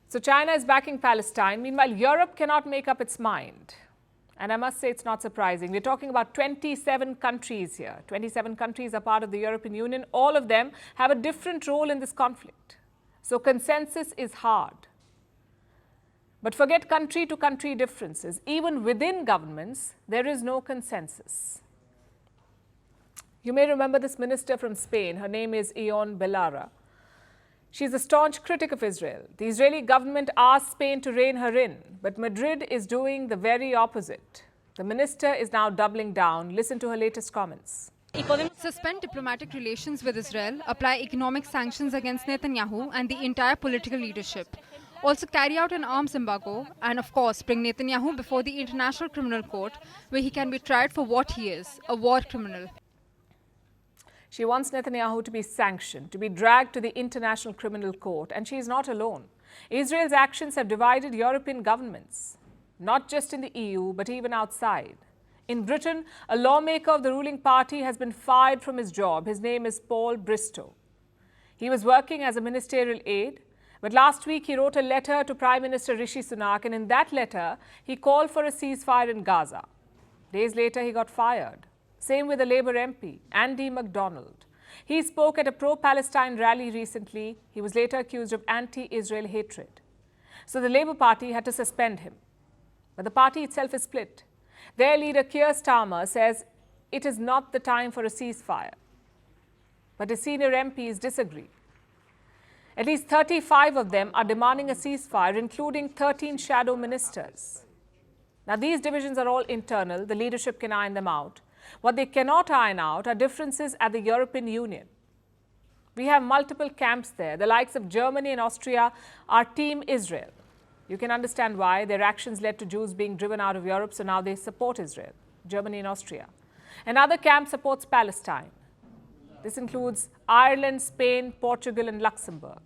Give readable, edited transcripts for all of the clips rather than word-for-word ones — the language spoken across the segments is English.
So China is backing Palestine. Meanwhile, Europe cannot make up its mind. And I must say it's not surprising. We're talking about 27 countries here. 27 countries are part of the European Union. All of them have a different role in this conflict. So consensus is hard. But forget country-to-country differences. Even within governments, there is no consensus. You may remember this minister from Spain. Her name is Ione Belarra. She's a staunch critic of Israel. The Israeli government asked Spain to rein her in, but Madrid is doing the very opposite. The minister is now doubling down. Listen to her latest comments. Suspend diplomatic relations with Israel, apply economic sanctions against Netanyahu and the entire political leadership. Also carry out an arms embargo and, of course, bring Netanyahu before the International Criminal Court, where he can be tried for what he is, a war criminal. She wants Netanyahu to be sanctioned, to be dragged to the International Criminal Court, and she is not alone. Israel's actions have divided European governments, not just in the EU, but even outside. In Britain, a lawmaker of the ruling party has been fired from his job. His name is Paul Bristow. He was working as a ministerial aide, but last week he wrote a letter to Prime Minister Rishi Sunak, and in that letter, he called for a ceasefire in Gaza. Days later, he got fired. Same with the Labour MP, Andy MacDonald. He spoke at a pro-Palestine rally recently. He was later accused of anti-Israel hatred. So the Labour Party had to suspend him. But the party itself is split. Their leader, Keir Starmer, says it is not the time for a ceasefire. But his senior MPs disagree. At least 35 of them are demanding a ceasefire, including 13 shadow ministers. Now, these divisions are all internal. The leadership can iron them out. What they cannot iron out are differences at the European Union. We have multiple camps there. The likes of Germany and Austria are Team Israel. You can understand why. Their actions led to Jews being driven out of Europe, so now they support Israel, Germany and Austria. Another camp supports Palestine. This includes Ireland, Spain, Portugal and Luxembourg.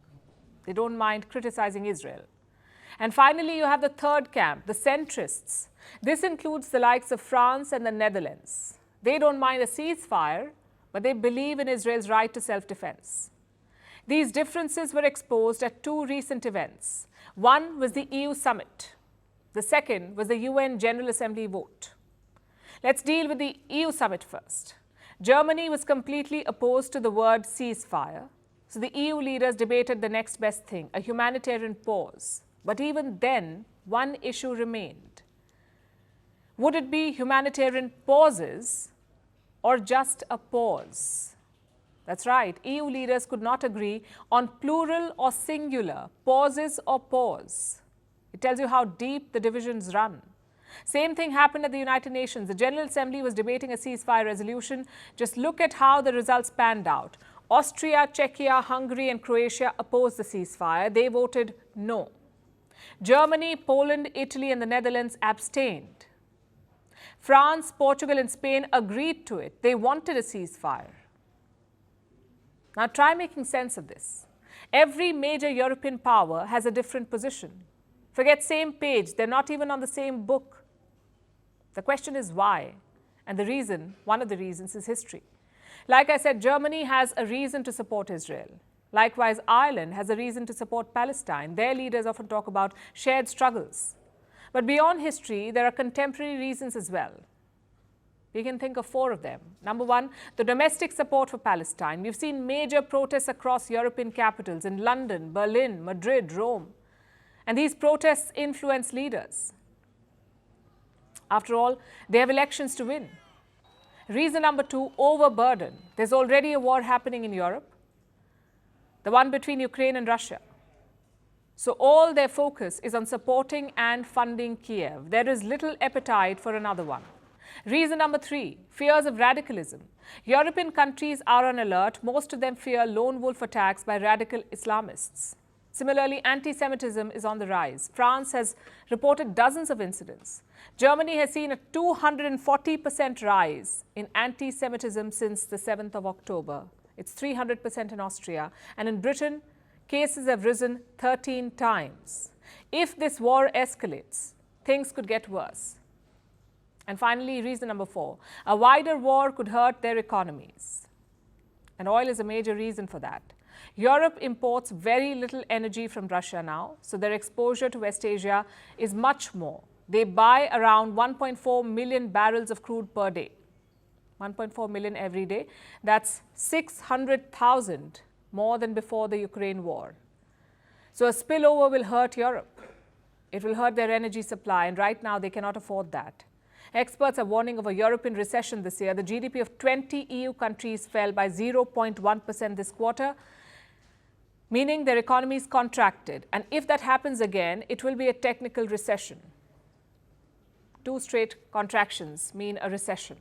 They don't mind criticizing Israel. And finally, you have the third camp, the centrists. This includes the likes of France and the Netherlands. They don't mind a ceasefire, but they believe in Israel's right to self-defense. These differences were exposed at two recent events. One was the EU summit. The second was the UN General Assembly vote. Let's deal with the EU summit first. Germany was completely opposed to the word ceasefire, so the EU leaders debated the next best thing, a humanitarian pause. But even then, one issue remained. Would it be humanitarian pauses or just a pause? That's right, EU leaders could not agree on plural or singular, pauses or pause. It tells you how deep the divisions run. Same thing happened at the United Nations. The General Assembly was debating a ceasefire resolution. Just look at how the results panned out. Austria, Czechia, Hungary and Croatia opposed the ceasefire. They voted no. Germany, Poland, Italy and the Netherlands abstained. France, Portugal and Spain agreed to it. They wanted a ceasefire. Now try making sense of this. Every major European power has a different position. Forget same page, they're not even on the same book. The question is why? And the reason, one of the reasons is history. Like I said, Germany has a reason to support Israel. Likewise, Ireland has a reason to support Palestine. Their leaders often talk about shared struggles. But beyond history, there are contemporary reasons as well. We can think of four of them. Number one, the domestic support for Palestine. We've seen major protests across European capitals in London, Berlin, Madrid, Rome. And these protests influence leaders. After all, they have elections to win. Reason number two, overburden. There's already a war happening in Europe, the one between Ukraine and Russia. So all their focus is on supporting and funding Kiev. There is little appetite for another one. Reason number three, fears of radicalism. European countries are on alert. Most of them fear lone wolf attacks by radical Islamists. Similarly, anti-Semitism is on the rise. France has reported dozens of incidents. Germany has seen a 240% rise in anti-Semitism since the 7th of October. It's 300% in Austria. And in Britain, cases have risen 13 times. If this war escalates, things could get worse. And finally, reason number four, a wider war could hurt their economies. and oil is a major reason for that. Europe imports very little energy from Russia now, so their exposure to West Asia is much more. They buy around 1.4 million barrels of crude per day. 1.4 million every day. That's 600,000 more than before the Ukraine war. So a spillover will hurt Europe. It will hurt their energy supply, and right now they cannot afford that. Experts are warning of a European recession this year. The GDP of 20 EU countries fell by 0.1% this quarter, meaning their economies contracted. And if that happens again, it will be a technical recession. 2 straight contractions mean a recession.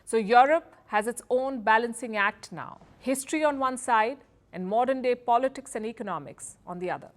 So Europe has its own balancing act now. History on one side and modern day politics and economics on the other.